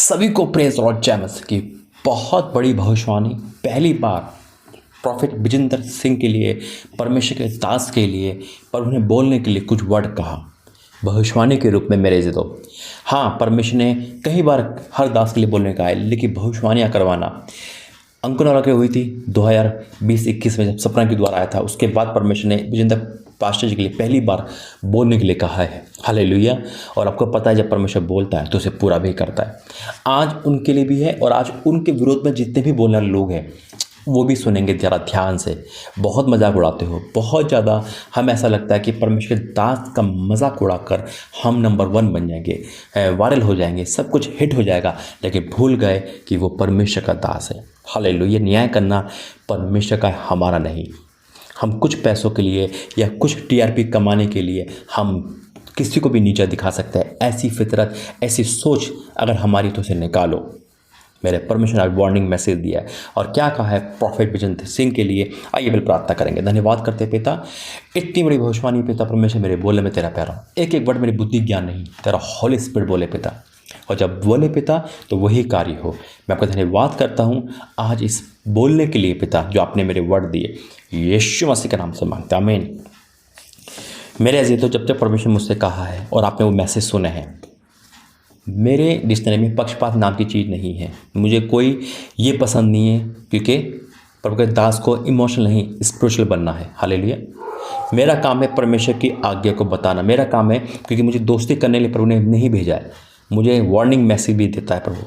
सभी को praise Lord जय मसीह की। बहुत बड़ी भविष्यवाणी पहली बार प्रॉफिट विजेंद्र सिंह के लिए, परमेश्वर के दास के लिए, पर उन्हें बोलने के लिए कुछ वर्ड कहा भविष्यवाणी के रूप में। मेरे से तो हाँ, परमेश्वर ने कई बार हर दास के लिए बोलने का है, लेकिन भविष्यवाणियाँ करवाना अंकुर की हुई थी 2020-21 में जब सपना के द्वारा आया था। उसके बाद परमेश्वर ने विजेंद्र पास्टर जी के लिए पहली बार बोलने के लिए कहा है। हालेलुया। और आपको पता है जब परमेश्वर बोलता है तो उसे पूरा भी करता है। आज उनके लिए भी है और आज उनके विरोध में जितने भी बोलने वाले लोग हैं वो भी सुनेंगे ज़रा ध्यान से। बहुत मजाक उड़ाते हो, बहुत ज़्यादा हम ऐसा लगता है कि परमेश्वर के दास का मजाक उड़ाकर हम नंबर 1 बन जाएंगे, वायरल हो जाएंगे, सब कुछ हिट हो जाएगा, लेकिन भूल गए कि वो परमेश्वर का दास है। हालेलुया। न्याय करना परमेश्वर का, हमारा नहीं। हम कुछ पैसों के लिए या कुछ टीआरपी कमाने के लिए हम किसी को भी नीचा दिखा सकते हैं। ऐसी फितरत, ऐसी सोच अगर हमारी तो उसे निकालो। मेरे परमेश्वर ने वार्निंग मैसेज दिया है और क्या कहा है प्रॉफिट विजेंद्र सिंह के लिए। आइए बिल प्रार्थना करेंगे। धन्यवाद करते पिता, इतनी बड़ी भविष्यवाणी पिता परमेश्वर मेरे बोले में तेरा प्यारा, एक एक वर्ड मेरी बुद्धि ज्ञान नहीं, तेरा हॉली स्पिरिट बोले पिता, और जब बोले पिता तो वही कार्य हो। मैं आपका धन्यवाद करता हूँ आज इस बोलने के लिए पिता जो आपने मेरे वर्ड दिए, यीशु मसीह के नाम से मांगता, आमीन। मेरे अजीज, तो जब परमेश्वर मुझसे कहा है और आपने वो मैसेज सुने हैं, मेरे डिक्शनरी में पक्षपात नाम की चीज़ नहीं है। मुझे कोई ये पसंद नहीं है, क्योंकि प्रभु के दास को इमोशनल नहीं स्पिरिचुअल बनना है। हालेलुया। मेरा काम है परमेश्वर की आज्ञा को बताना, मेरा काम है, क्योंकि मुझे दोस्ती करने के लिए प्रभु ने नहीं भेजा है। मुझे वार्निंग मैसेज भी देता है प्रभु,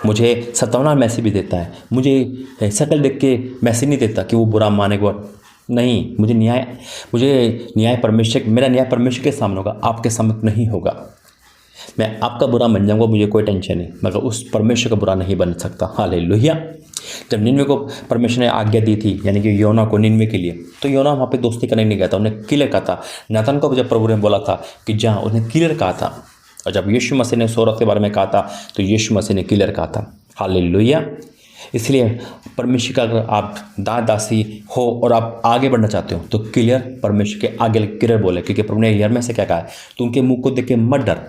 मुझे सतावना मैसेज भी देता है, मुझे शकल देख के मैसेज नहीं देता कि वो बुरा माने को नहीं। मुझे न्याय परमेश्वर, मेरा न्याय परमेश्वर के सामने होगा, आपके सामने नहीं होगा। मैं आपका बुरा बन जाऊंगा, मुझे कोई टेंशन नहीं, मगर उस परमेश्वर का बुरा नहीं बन सकता। हालेलुया। जब निन्वे को परमेश्वर ने आज्ञा दी थी, यानी कि योना को निन्वे के लिए, तो योना वहाँ पे दोस्ती करने नहीं गया था, उन्हें क्लियर कहा था। नातान को जब प्रभु ने बोला था कि जहाँ, उन्हें क्लियर कहा था। और जब यीशु मसीह ने सौरभ के बारे में कहा था तो यीशु मसीह ने क्लियर कहा था। हालेलुया। इसलिए परमेश्वर का अगर आप दासी हो और आप आगे बढ़ना चाहते हो तो क्लियर परमेश्वर के आगे क्लियर बोले, क्योंकि प्रभु ने यिर्मयाह से क्या कहा है, तो उनके मुँह को देख के मत डर।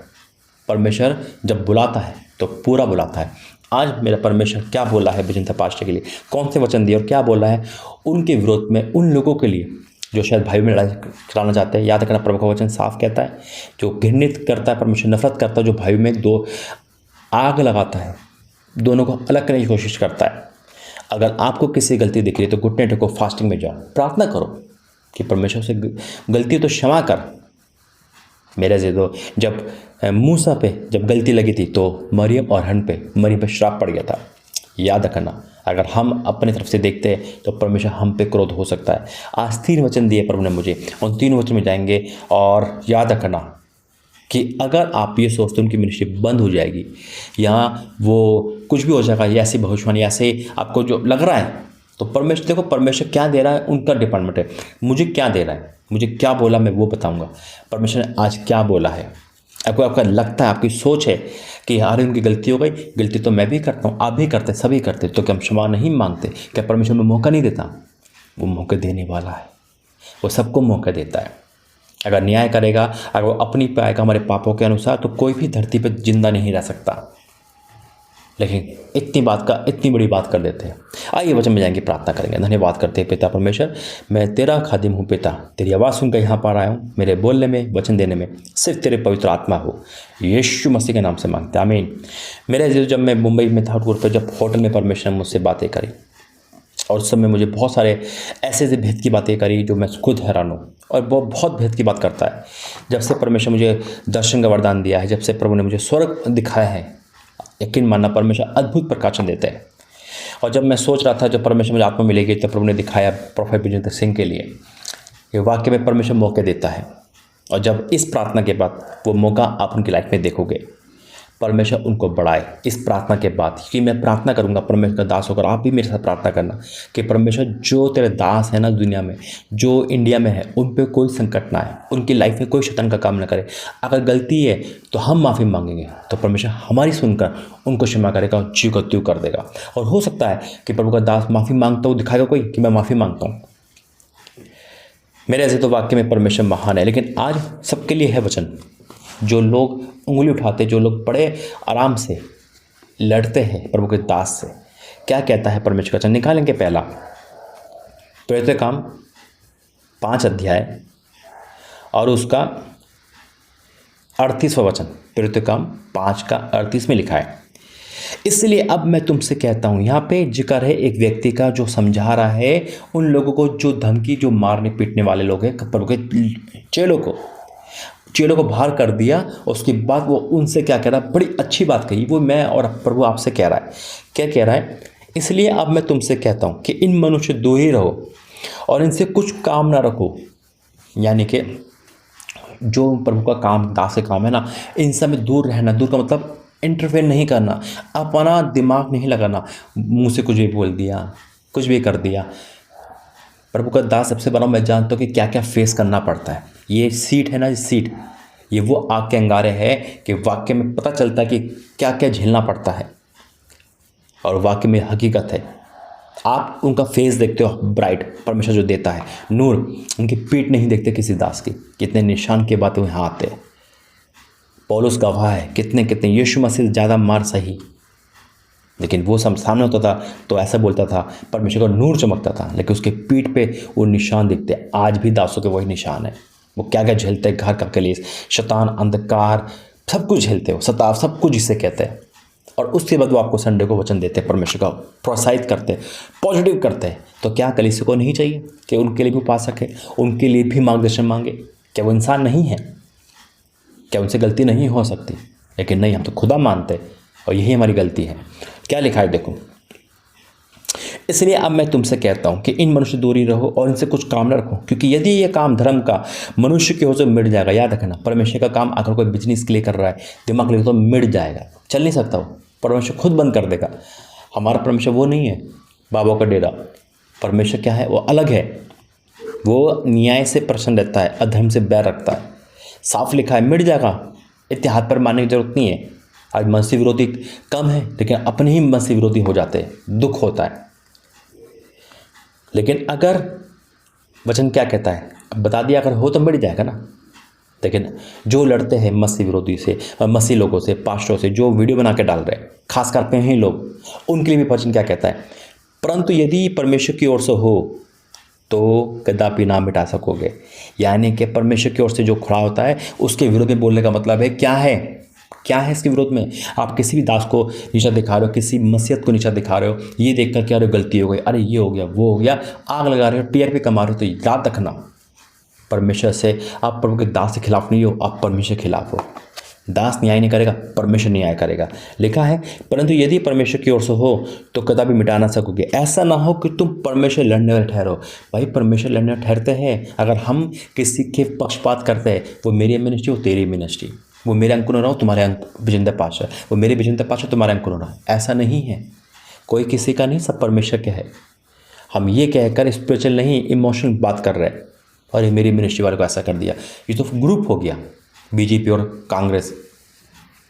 परमेश्वर जब बुलाता है तो पूरा बुलाता है। आज मेरा परमेश्वर क्या बोला है विजेंद्र पास्टर के लिए, कौन से वचन दिए और क्या बोला है उनके विरोध में, उन लोगों के लिए जो शायद भाई में लड़ाई कराना चाहते हैं। याद रखना, प्रभु का वचन साफ कहता है, जो घृणित करता है परमेश्वर नफरत करता है, जो भाई में दो आग लगाता है, दोनों को अलग करने की कोशिश करता है। अगर आपको किसी गलती दिख रही है तो घुटने टेको, फास्टिंग में जाओ, प्रार्थना करो कि परमेश्वर से गलती तो क्षमा कर। मेरे से तो जब मूसा पे जब गलती लगी थी तो मरियम और हन पे, मरियम पे श्राप पड़ गया था। याद रखना, अगर हम अपनी तरफ से देखते हैं तो परमेश्वर हम पे क्रोध हो सकता है। आज 3 वचन दिए प्रभु ने मुझे, उन 3 वचन में जाएंगे। और याद रखना कि अगर आप ये सोचते हो उनकी मिनिस्ट्री बंद हो जाएगी या वो कुछ भी हो जाएगा, या ऐसी भविष्यवाणी ऐसे आपको जो लग रहा है, तो परमेश्वर, देखो परमेश्वर क्या दे रहा है उनका डिपार्टमेंट है। मुझे क्या दे रहा है, मुझे क्या बोला मैं वो बताऊंगा। परमेश्वर ने आज क्या बोला है। आपको आपका लगता है, आपकी सोच है कि यार उनकी गलती हो गई, गलती तो मैं भी करता हूँ, आप भी करते, सभी करते, तो क्या हम क्षमा नहीं मांगते? क्या परमेश्वर में मौका नहीं देता? वो मौके देने वाला है, वो सबको मौका देता है। अगर न्याय करेगा, अगर वो अपनी पे आएगा हमारे पापों के अनुसार, तो कोई भी धरती पर जिंदा नहीं रह सकता। लेकिन इतनी बड़ी बात कर देते हैं। आइए वचन में जाएंगे, प्रार्थना करेंगे। धन्यवाद करते हैं पिता परमेश्वर, मैं तेरा खादिम हूँ पिता, तेरी आवाज़ सुनकर यहाँ पर आया हूँ। मेरे बोलने में, वचन देने में सिर्फ तेरे पवित्र आत्मा हो, यीशु मसीह के नाम से मांगते हैं, आमीन। मेरे जब मैं मुंबई में था टूर पर, जब होटल में परमेश्वर ने मुझसे बातें करी, और उस समय मुझे बहुत सारे ऐसे भेद की बातें करी जो मैं खुद हैरान हूँ। और वो बहुत भेद की बात करता है। जब से परमेश्वर मुझे दर्शन का वरदान दिया है, जब से प्रभु ने मुझे स्वर्ग दिखाया है, यकीन मानना परमेश्वर अद्भुत प्रकाशन देते हैं। और जब मैं सोच रहा था जब परमेश्वर मुझे आत्मा मिलेगी, तब प्रभु ने दिखाया प्रॉफिट विजेंद्र सिंह के लिए। ये वाक्य में परमेश्वर मौके देता है, और जब इस प्रार्थना के बाद वो मौका आप उनकी लाइफ में देखोगे, परमेश्वर उनको बढ़ाए। इस प्रार्थना के बाद कि मैं प्रार्थना करूंगा, परमेश्वर का दास होकर आप भी मेरे साथ प्रार्थना करना कि परमेश्वर जो तेरे दास है ना दुनिया में, जो इंडिया में है, उन पे कोई संकट ना आए, उनकी लाइफ में कोई शैतान का काम ना करे। अगर गलती है तो हम माफ़ी मांगेंगे, तो परमेश्वर हमारी सुनकर उनको क्षमा करेगा और ज्यों का त्यों कर देगा। और हो सकता है कि प्रभु का दास माफ़ी मांगता हूँ, दिखाएगा कोई कि मैं माफ़ी मांगता हूँ। मेरे ऐसे तो वाक्य में परमेश्वर महान है। लेकिन आज सबके लिए है वचन। जो लोग उंगली उठाते, जो लोग बड़े आराम से लड़ते हैं प्रभु के दास से, क्या कहता है परमेश्वर का वचन? निकालेंगे पहला प्रेरित काम 5 अध्याय और उसका 38वां वचन। प्रेरित काम 5 का 38 में लिखा है, इसलिए अब मैं तुमसे कहता हूँ। यहाँ पे जिक्र है एक व्यक्ति का जो समझा रहा है उन लोगों को जो धमकी, जो मारने पीटने वाले लोग हैं, प्रभु के चेलों को बाहर कर दिया। उसके बाद वो उनसे क्या कह रहा है? बड़ी अच्छी बात कही। वो मैं और प्रभु आपसे कह रहा है, क्या कह रहा है? इसलिए अब मैं तुमसे कहता हूँ कि इन मनुष्य दूर ही रहो और इनसे कुछ काम ना रखो। यानी कि जो प्रभु का काम, दास का काम है ना, इन सब में दूर रहना। दूर का मतलब इंटरफेयर नहीं करना, अपना दिमाग नहीं लगाना, मुंह से कुछ भी बोल दिया, कुछ भी कर दिया। प्रभु का दास सबसे बड़ा मैं जानता हूँ कि क्या क्या फेस करना पड़ता है। ये सीट है ना, ये सीट, ये वो आग के अंगारे है कि वाक्य में पता चलता है कि क्या क्या झेलना पड़ता है और वाक्य में हकीकत है। आप उनका फेस देखते हो, ब्राइट परमेश्वर जो देता है नूर, उनकी पीठ नहीं देखते किसी दास की। कितने निशान के बाद वो यहाँ आते हैं। पौलुस गवाह है, कितने कितने यीशु मसीह से ज़्यादा मार सही, लेकिन वो सब सामने होता था तो ऐसा बोलता था, परमेश्वर का नूर चमकता था, लेकिन उसके पीठ पे वो निशान दिखते। आज भी दासों के वही निशान है। वो क्या क्या झेलते हैं घर का कलेश, शैतान, अंधकार, सब कुछ झेलते हो, सताव, सब कुछ जिसे कहते हैं। और उसके बाद वो आपको संडे को वचन देते हैं, परमेश्वर का प्रोत्साहित करते हैं, पॉजिटिव करते हैं। तो क्या कलीसिया को नहीं चाहिए कि उनके लिए भी उपासक है, उनके लिए भी मार्गदर्शन मांगे? क्या वो इंसान नहीं है? क्या उनसे गलती नहीं हो सकती? लेकिन नहीं, हम तो खुदा मानते हैं और यही हमारी गलती है। क्या लिखा है देखो, इसलिए अब मैं तुमसे कहता हूं कि इन मनुष्य दूरी रहो और इनसे कुछ काम न रखो, क्योंकि यदि ये काम धर्म का मनुष्य की हो तो मिट जाएगा। याद रखना, परमेश्वर का काम अगर कोई बिजनेस के लिए कर रहा है, दिमाग के लिए, तो मिट जाएगा, चल नहीं सकता। वो परमेश्वर खुद बंद कर देगा। हमारा परमेश्वर वो नहीं है बाबा का डेरा। परमेश्वर क्या है? वो अलग है। वो न्याय से प्रसन्न रहता है, अधर्म से बैर रखता है। साफ लिखा है, मिट जाएगा। इतने हाथ पर मारने की जरूरत नहीं है। आज मसीह विरोधी कम है, लेकिन अपने ही मसीह विरोधी हो जाते हैं, दुख होता है। लेकिन अगर वचन क्या कहता है, बता दिया, अगर हो तो मिट जाएगा ना। लेकिन जो लड़ते हैं मसीह विरोधी से, मसीह लोगों से, पास्टरों से, जो वीडियो बना के डाल रहे हैं, खास करते हैं लोग, उनके लिए भी वचन क्या कहता है? परंतु यदि परमेश्वर की ओर से हो तो कदापि ना मिटा सकोगे। यानी कि परमेश्वर की ओर से जो खड़ा होता है उसके विरोध में बोलने का मतलब है क्या है? क्या है इसके विरोध में? आप किसी भी दास को नीचा दिखा रहे हो, किसी मसीहत को नीचा दिखा रहे हो, ये देखकर क्या गलती हो गई, अरे ये हो गया, वो हो गया, आग लगा रहे हो, टीआरपी कमा रहे हो, तो याद रखना, परमेश्वर से आप प्रभु के दास के खिलाफ नहीं हो, आप परमेश्वर के खिलाफ हो। दास न्याय नहीं करेगा, परमेश्वर न्याय करेगा। लिखा है, परंतु यदि परमेश्वर की ओर से हो तो कदापि मिटा ना सकोगे। ऐसा ना हो कि तुम परमेश्वर लड़ने वाले ठहरो। भाई परमेश्वर लड़ने वाले ठहरते हैं। अगर हम किसी के पक्षपात करते हैं, वो मेरी मिनिस्ट्री, वो तेरी मिनिस्ट्री, वो मेरे अंकुर हो रहा हो, तुम्हारे विजेंद्र पाशा, वो मेरे विजेंद्र पाशा, तुम्हारे अंकुर हो रहा। ऐसा नहीं है, कोई किसी का नहीं, सब परमेश्वर के है। हम ये कहकर स्पिरिचुअल नहीं, इमोशनल बात कर रहे हैं, और ये मेरी मिनिस्ट्री वाले को ऐसा कर दिया, ये तो ग्रुप हो गया, बीजेपी और कांग्रेस।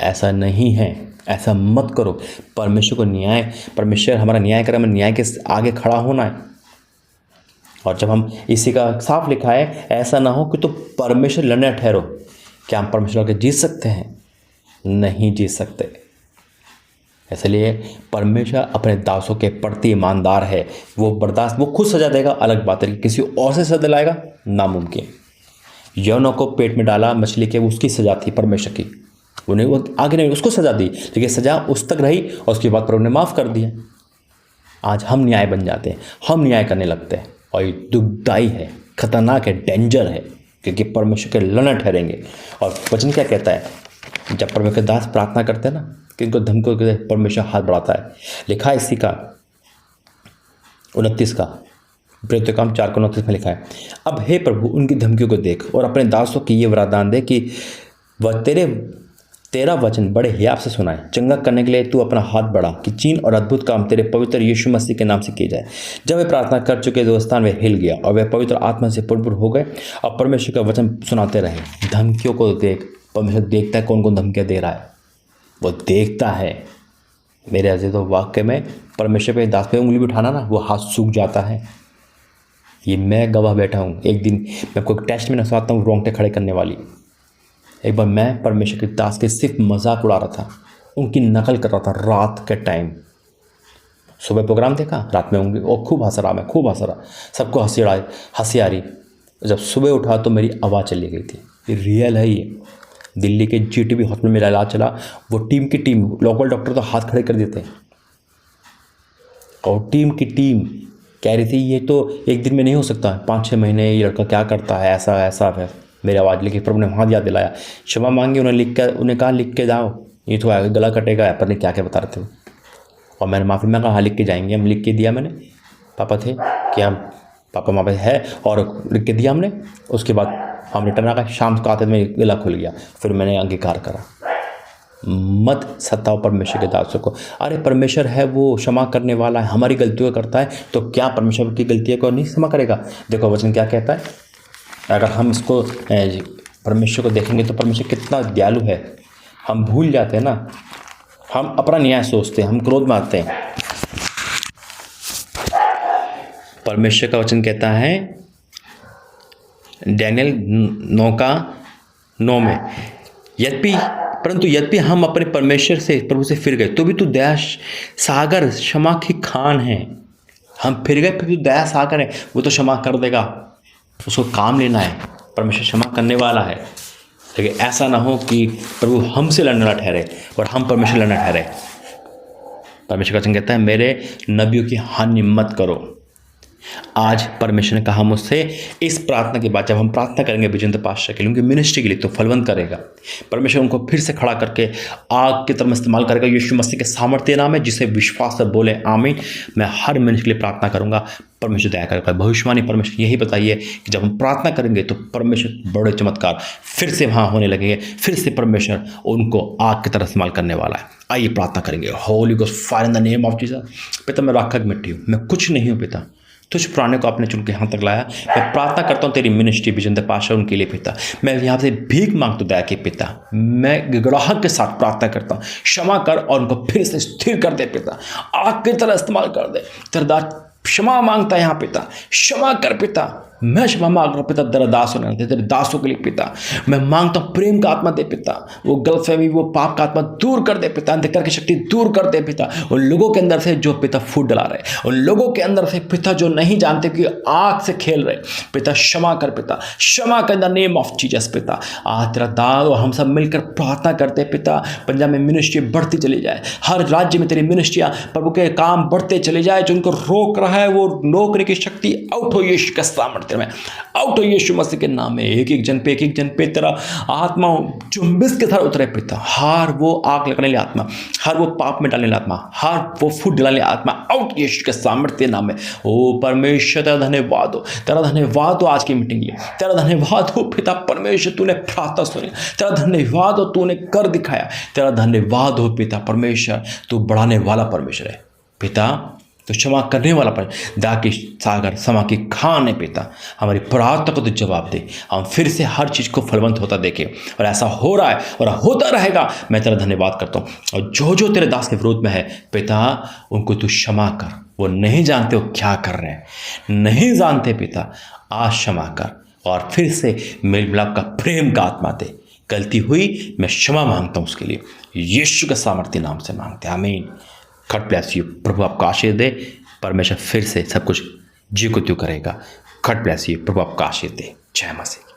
ऐसा नहीं है, ऐसा मत करो। परमेश्वर को न्याय, परमेश्वर हमारा न्याय करे, हमें न्याय के आगे खड़ा होना है। और जब हम इसी का साफ लिखा है, ऐसा ना हो कि तो परमेश्वर लड़ने ठहरो। क्या हम परमेश्वर के जीत सकते हैं? नहीं जीत सकते। इसलिए परमेश्वर अपने दासों के प्रति ईमानदार है। वो बर्दाश्त, वो खुद सजा देगा, अलग बात है, किसी और से सजा दिलाएगा नामुमकिन। यौनों को पेट में डाला मछली के, उसकी सजा थी परमेश्वर की, उन्हें वो आगे नहीं, उसको सजा दी, लेकिन सजा उस तक रही और उसके बाद प्रभु ने माफ़ कर दिया। आज हम न्याय बन जाते हैं, हम न्याय करने लगते हैं, और ये दुखदाई है, खतरनाक है, डेंजर है, क्योंकि परमेश्वर के लड़ना ठहरेंगे। और वचन क्या कहता है? जब परमेश्वर के दास प्रार्थना करते हैं ना, कि इनको धमकी के परमेश्वर हाथ बढ़ाता है। लिखा है इसी का 29 का, प्रेरित काम 4:29 में लिखा है, अब हे प्रभु उनकी धमकियों को देख और अपने दासों की ये वरदान दे कि वह तेरा वचन बड़े हियाव से सुनाए। चंगा करने के लिए तू अपना हाथ बढ़ा कि चिन्ह और अद्भुत काम तेरे पवित्र यीशु मसीह के नाम से किए जाए। जब वे प्रार्थना कर चुके तो स्थान वे हिल गया और वे पवित्र आत्मा से पूर्ण हो गए और परमेश्वर का वचन सुनाते रहे। धमकियों को देख, परमेश्वर देखता है कौन कौन धमकियाँ दे रहा है, वो देखता है। मेरे अजीज, तो वाक्य में परमेश्वर पे दास पे उंगली भी उठाना ना, वो हाथ सूख जाता है। ये मैं गवाह बैठा हूँ। एक दिन मैं आपको टेस्ट में ना सुनाता हूँ, रोंगटे खड़े करने वाली। एक बार मैं परमेश्वर के दास के सिर्फ मजाक उड़ा रहा था, उनकी नकल कर रहा था रात के टाइम। सुबह प्रोग्राम देखा, रात में होंगे और खूब हंस रहा, मैं खूब हंस रहा, सबको हंसी आ रही। जब सुबह उठा तो मेरी आवाज़ चली गई थी। ये रियल है ये। दिल्ली के जीटीबी हॉस्पिटल में इलाज चला, वो टीम की टीम, लोकल डॉक्टर तो हाथ खड़े कर देते हैं, और टीम की टीम कह रही थी ये तो एक दिन में नहीं हो सकता, 5-6 महीने ये लड़का क्या करता है, ऐसा ऐसा है। मेरी आवाज़ लेके प्रभु ने वहाँ याद दिलाया, क्षमा मांगी, उन्हें कहा लिख के जाओ, ये तो गला कटेगा, पर नहीं क्या क्या बता रहे थे। और मैंने माफ़ी मांगा, हाँ लिख के जाएंगे हम, लिख के दिया मैंने, पापा थे कि हम पापा वहाँ पे है, और लिख के दिया हमने। उसके बाद हम रिटर्न आ गए, शाम को आते में गला खुल गया, फिर मैंने अंगीकार करा। मत सताओ परमेश्वर के दासों को। अरे परमेश्वर है वो क्षमा करने वाला है, हमारी गलतियों को करता है, तो क्या परमेश्वर की गलतियों को नहीं क्षमा करेगा? देखो वचन क्या कहता है, अगर हम इसको परमेश्वर को देखेंगे तो परमेश्वर कितना दयालु है। हम भूल जाते हैं ना, हम अपना न्याय सोचते हैं, हम क्रोध में आते हैं। परमेश्वर का वचन कहता है डैनियल 9:9 में, परंतु यद्यपि हम अपने परमेश्वर से प्रभु से फिर गए तो भी तू दया सागर क्षमा की खान है। हम फिर गए, फिर तू दया सागर है, वो तो क्षमा कर देगा, उसको काम लेना है। परमेश्वर क्षमा करने वाला है, लेकिन ऐसा ना हो कि प्रभु हमसे लड़ने वाला ठहरे और हम परमेश्वर लड़ना ठहरे। परमेश्वर का वचन कहता है मेरे नबियों की हानि मत करो। आज परमेश्वर ने कहा मुझसे इस प्रार्थना के बाद, जब हम प्रार्थना करेंगे विजेंद्र पातशाह के लिए, उनकी मिनिस्ट्री के लिए, तो फलवंत करेगा। परमेश्वर उनको फिर से खड़ा करके आग की तरह इस्तेमाल करेगा। यीशु मसीह के सामर्थ्य नाम है, जिसे विश्वास से बोले आमीन। मैं हर मिनिस्ट्री के लिए प्रार्थना करूंगा, परमेश्वर दया करेगा। भविष्यवाणी परमेश्वर यही बताइए कि जब हम प्रार्थना करेंगे तो परमेश्वर बड़े चमत्कार फिर से वहाँ होने लगेंगे, फिर से परमेश्वर उनको आग की तरह इस्तेमाल करने वाला है। आइए प्रार्थना करेंगे। Holi ghost fire in the name of Jesus. पिता मैं राख मिट्टी हूँ, मैं कुछ नहीं हूँ पिता, तुझ पुराने को आपने चुन के यहाँ तक लाया। मैं प्रार्थना करता हूँ तेरी मिनिस्ट्री विजेंद्र पातशाह उनके लिए पिता, मैं यहाँ से भीख मांगता दया के पिता, मैं गिड़ाहट के साथ प्रार्थना करता हूँ, क्षमा कर और उनको फिर से स्थिर कर दे पिता, आग की तरह इस्तेमाल कर दे। तेरा दास क्षमा मांगता है यहाँ पिता, क्षमा कर पिता, मैं क्षमा मांग रहा हूँ पिता, तेरा दास होने तेरे दासों के लिए पिता। मैं मांगता हूँ प्रेम का आत्मा दे पिता, वो गलतफहमी, वो पाप का आत्मा दूर कर दे पिता, अंधकार की शक्ति दूर कर दे पिता। उन लोगों के अंदर से जो पिता फूट डला रहे, उन लोगों के अंदर से पिता जो नहीं जानते कि आग से खेल रहे, पिता क्षमा कर पिता, क्षमा कर in the name of Jesus पिता। आज तेरा दास और हम सब मिलकर प्रार्थना करते पिता, पंजाब में मिनिस्ट्री बढ़ती चली जाए, हर राज्य में तेरी मिनिस्ट्रियाँ प्रभु के काम बढ़ते चले जाए। जो उनको रोक रहा है वो रोकने की शक्ति आउट हो यीशु का सामर्थ्य में, आउट हो यीशु मसीह के नाम में। एक एक जन पे तेरा आत्मा चुंबिस के तरह उतरे पिता, हर वो आग लगाने वाली आत्मा, हर वो पाप में डालने वाली आत्मा, हर वो फूट डालने वाली आत्मा, आउट यीशु के सामर्थ्य नाम में। ओ परमेश्वर तेरा धन्यवाद हो, तेरा धन्यवाद हो आज की मीटिंग लिए, तेरा धन्यवाद हो पिता परमेश्वर, तूने प्रार्थना सुनी, तेरा धन्यवाद हो, तूने कर दिखाया, तेरा धन्यवाद हो पिता परमेश्वर, तू बढ़ाने वाला परमेश्वर है पिता, तो क्षमा करने वाला पर दया की सागर समा की खान है पिता। हमारी प्रार्थना को तो जवाब दे, हम फिर से हर चीज़ को फलवंत होता देखें, और ऐसा हो रहा है और होता रहेगा। मैं तेरा धन्यवाद करता हूँ, और जो जो तेरे दास के विरोध में है पिता, उनको तू क्षमा कर। वो नहीं जानते वो क्या कर रहे हैं, नहीं जानते पिता, आज क्षमा कर और फिर से मेल मिलाप का प्रेम का आत्मा दे। गलती हुई मैं क्षमा मांगता हूँ, उसके लिए यीशु के सामर्थ्य नाम से मांगते हैं, आमीन। God bless you. प्रभु आपको आशीष दे, परमेश्वर फिर से सब कुछ जी को त्यों करेगा। God bless you. प्रभु आपको आशीष दे। जय मसीह।